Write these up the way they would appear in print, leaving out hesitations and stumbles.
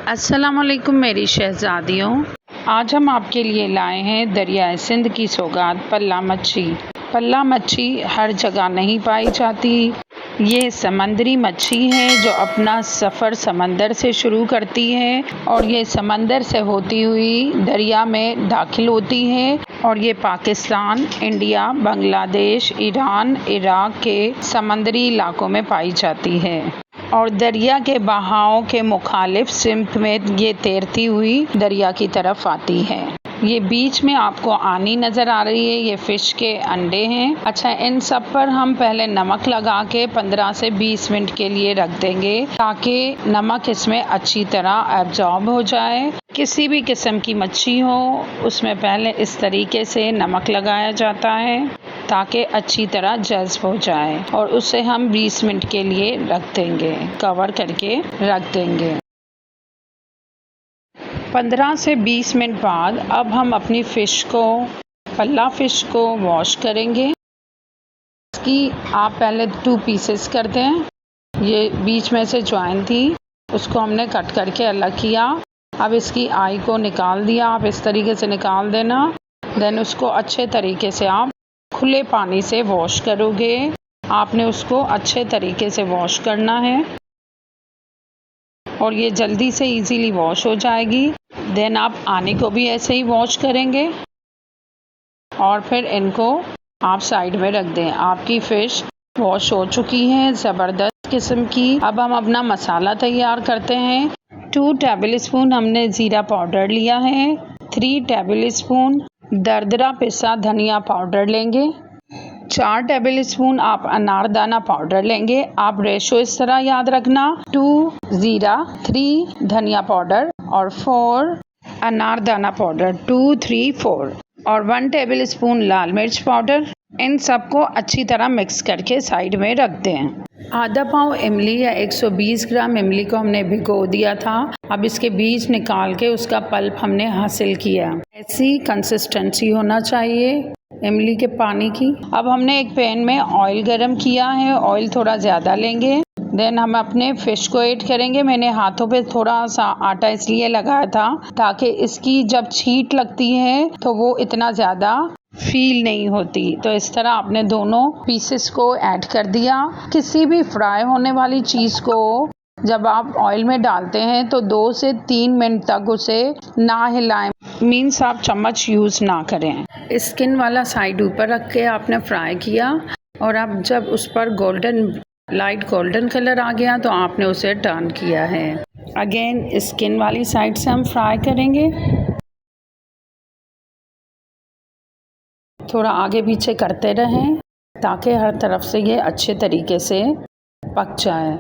अस्सलाम वालेकुम मेरी शहज़ादियों। आज हम आपके लिए लाए हैं दरियाए सिंध की सौगात पल्ला मच्छी। पल्ला मच्छी हर जगह नहीं पाई जाती। ये समंदरी मच्छी है जो अपना सफ़र समंदर से शुरू करती है और ये समंदर से होती हुई दरिया में दाखिल होती है और ये Pakistan, India, Bangladesh, Iran, Iraq के समंदरी इलाकों में पाई जाती है और दरिया के बहाव के मुखालिफ सिमत में ये तैरती हुई दरिया की तरफ आती है। ये बीच में आपको आनी नज़र आ रही है, ये फ़िश के अंडे हैं। अच्छा, इन सब पर हम पहले नमक लगा के 15 से 20 मिनट के लिए रख देंगे ताकि नमक इसमें अच्छी तरह एब्जॉर्ब हो जाए। किसी भी किस्म की मच्छी हो उसमें पहले इस तरीके से नमक लगाया जाता है ताकि अच्छी तरह जज़्ब हो जाए और उसे हम 20 मिनट के लिए रख देंगे, कवर करके रख देंगे। 15 से 20 मिनट बाद अब हम अपनी पल्ला फ़िश को वॉश करेंगे। इसकी आप पहले 2 पीसेस कर दें। ये बीच में से जॉइन थी, उसको हमने कट करके अलग किया। अब इसकी आई को निकाल दिया, आप इस तरीके से निकाल देना। देन उसको अच्छे तरीके से आप खुले पानी से वॉश करोगे। आपने उसको अच्छे तरीके से वॉश करना है और ये जल्दी से इजीली वॉश हो जाएगी। देन आप आने को भी ऐसे ही वॉश करेंगे और फिर इनको आप साइड में रख दें। आपकी फ़िश वॉश हो चुकी है ज़बरदस्त किस्म की। अब हम अपना मसाला तैयार करते हैं। 2 टेबल स्पून हमने ज़ीरा पाउडर लिया है। 3 टेबल स्पून दरदरा पिसा धनिया पाउडर लेंगे। 4 टेबल स्पून आप अनारदाना पाउडर लेंगे। आप रेशो इस तरह याद रखना, 2 ज़ीरा, 3 धनिया पाउडर और 4 अनारदाना पाउडर, 2, 3, 4 और 1 टेबल स्पून लाल मिर्च पाउडर। इन सबको अच्छी तरह मिक्स करके साइड में रख दें। आधा पाव इमली या 120 ग्राम इमली को हमने भिगो दिया था। अब इसके बीज निकाल के उसका पल्प हमने हासिल किया। ऐसी कंसिस्टेंसी होना चाहिए इमली के पानी की। अब हमने एक पैन में ऑयल गरम किया है, ऑयल थोड़ा ज़्यादा लेंगे। देन हम अपने फ़िश को ऐड करेंगे। मैंने हाथों पे थोड़ा सा आटा इसलिए लगाया था ताकि इसकी जब छींट लगती है तो वो इतना ज़्यादा फील नहीं होती। तो इस तरह आपने दोनों पीसेस को ऐड कर दिया। किसी भी फ्राई होने वाली चीज़ को जब आप ऑयल में डालते हैं तो 2 से 3 मिनट तक उसे ना हिलाएं, मीन्स आप चम्मच यूज़ ना करें। स्किन वाला साइड ऊपर रख के आपने फ्राई किया और अब जब उस पर लाइट गोल्डन कलर आ गया तो आपने उसे टर्न किया है। अगेन स्किन वाली साइड से हम फ्राई करेंगे। थोड़ा आगे पीछे करते रहें ताकि हर तरफ से ये अच्छे तरीके से पक जाए।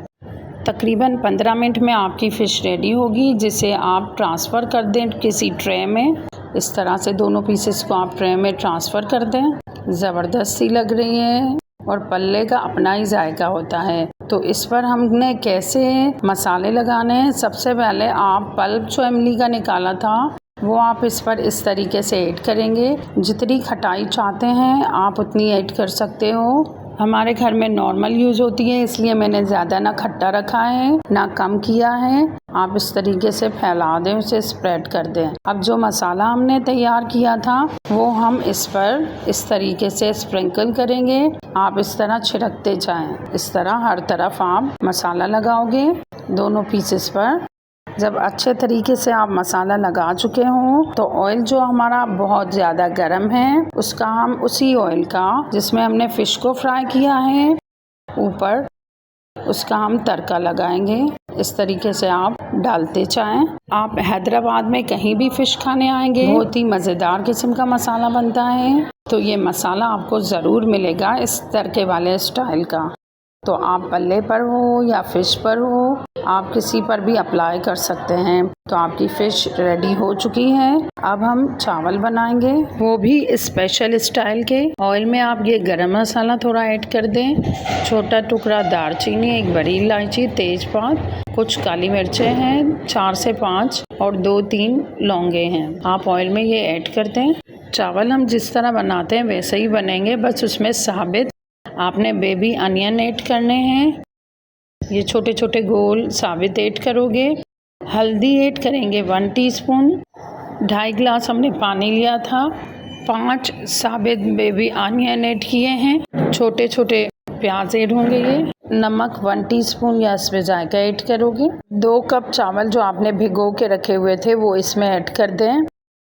तकरीबन 15 मिनट में आपकी फ़िश रेडी होगी, जिसे आप ट्रांसफ़र कर दें किसी ट्रे में। इस तरह से दोनों पीसेस को आप ट्रे में ट्रांसफ़र कर दें। ज़बरदस्त सी लग रही है और पल्ले का अपना ही जायका होता है। तो इस पर हमने कैसे मसाले लगाने हैं, सबसे पहले आप पल्प जो इमली का निकाला था वो आप इस पर इस तरीके से ऐड करेंगे। जितनी खटाई चाहते हैं आप उतनी ऐड कर सकते हो। हमारे घर में नॉर्मल यूज़ होती है इसलिए मैंने ज़्यादा ना खट्टा रखा है ना कम किया है। आप इस तरीके से फैला दें, उसे स्प्रेड कर दें। अब जो मसाला हमने तैयार किया था वो हम इस पर इस तरीके से स्प्रिंकल करेंगे। आप इस तरह छिड़कते जाएं। इस तरह हर तरफ आप मसाला लगाओगे दोनों पीसेस पर। जब अच्छे तरीके से आप मसाला लगा चुके हों तो ऑयल जो हमारा बहुत ज़्यादा गर्म है उसका हम उसी ऑयल का जिसमें हमने फ़िश को फ्राई किया है ऊपर उसका हम तड़का लगाएंगे। इस तरीके से आप डालते जाएं। आप हैदराबाद में कहीं भी फ़िश खाने आएंगे बहुत ही मज़ेदार किस्म का मसाला बनता है, तो ये मसाला आपको ज़रूर मिलेगा इस तड़के वाले स्टाइल का। तो आप पल्ले पर हो या फ़िश पर हो, आप किसी पर भी अप्लाई कर सकते हैं। तो आपकी फ़िश रेडी हो चुकी है। अब हम चावल बनाएंगे, वो भी स्पेशल स्टाइल के। ऑयल में आप ये गरम मसाला थोड़ा ऐड कर दें, छोटा टुकड़ा दालचीनी, एक बड़ी इलायची, तेज़पात, कुछ काली मिर्चें हैं 4 से 5 और 2-3 लौंगे हैं। आप ऑयल में ये ऐड कर दें। चावल हम जिस तरह बनाते हैं वैसे ही बनेंगे, बस उसमें साबित आपने बेबी अनियन ऐड करने हैं। ये छोटे छोटे गोल साबित ऐड करोगे हल्दी ऐड करेंगे 1 टीस्पून। 2.5 गिलास हमने पानी लिया था। 5 साबित बेबी आनियन ऐड किए हैं। छोटे छोटे प्याज ऐड होंगे ये। नमक 1 टीस्पून या इसमें जायका ऐड करोगे। 2 कप चावल जो आपने भिगो के रखे हुए थे वो इसमें ऐड कर दें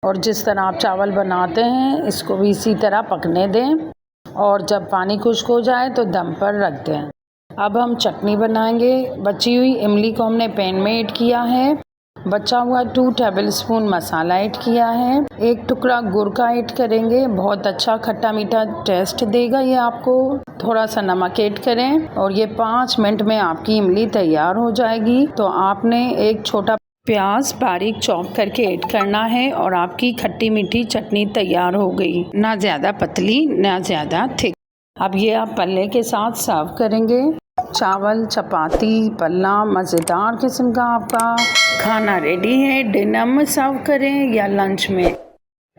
और जिस तरह आप चावल बनाते हैं इसको भी इसी तरह पकने दें और जब पानी खुश्क हो जाए तो दम पर रख दें। अब हम चटनी बनाएंगे। बची हुई इमली को हमने पैन में ऐड किया है। बचा हुआ 2 टेबलस्पून मसाला ऐड किया है। 1 टुकड़ा गुड़ का ऐड करेंगे, बहुत अच्छा खट्टा मीठा टेस्ट देगा ये आपको। थोड़ा सा नमक ऐड करें और ये 5 मिनट में आपकी इमली तैयार हो जाएगी। तो आपने एक छोटा प्याज बारीक चॉप करके ऐड करना है और आपकी खट्टी मीठी चटनी तैयार हो गई। ना ज़्यादा पतली ना ज़्यादा थिक। अब ये आप पल्ले के साथ सर्व करेंगे। चावल, चपाती, पल्ला मज़ेदार किस्म का आपका खाना रेडी है। डिनर में सर्व करें या लंच में,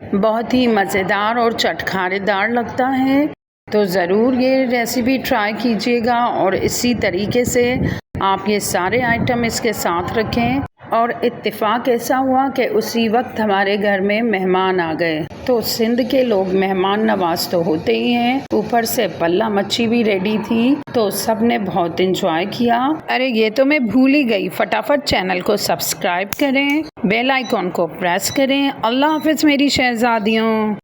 बहुत ही मज़ेदार और चटखारेदार लगता है। तो ज़रूर ये रेसिपी ट्राई कीजिएगा और इसी तरीके से आप ये सारे आइटम इसके साथ रखें। और इत्तेफाक ऐसा हुआ कि उसी वक्त हमारे घर में मेहमान आ गए। तो सिंध के लोग मेहमान नवाज तो होते ही हैं, ऊपर से पल्ला मच्छी भी रेडी थी तो सब ने बहुत इंजॉय किया। अरे ये तो मैं भूल ही गई, फटाफट चैनल को सब्सक्राइब करें, बेल आइकॉन को प्रेस करें। अल्लाह हाफिज़ मेरी शहजादियों।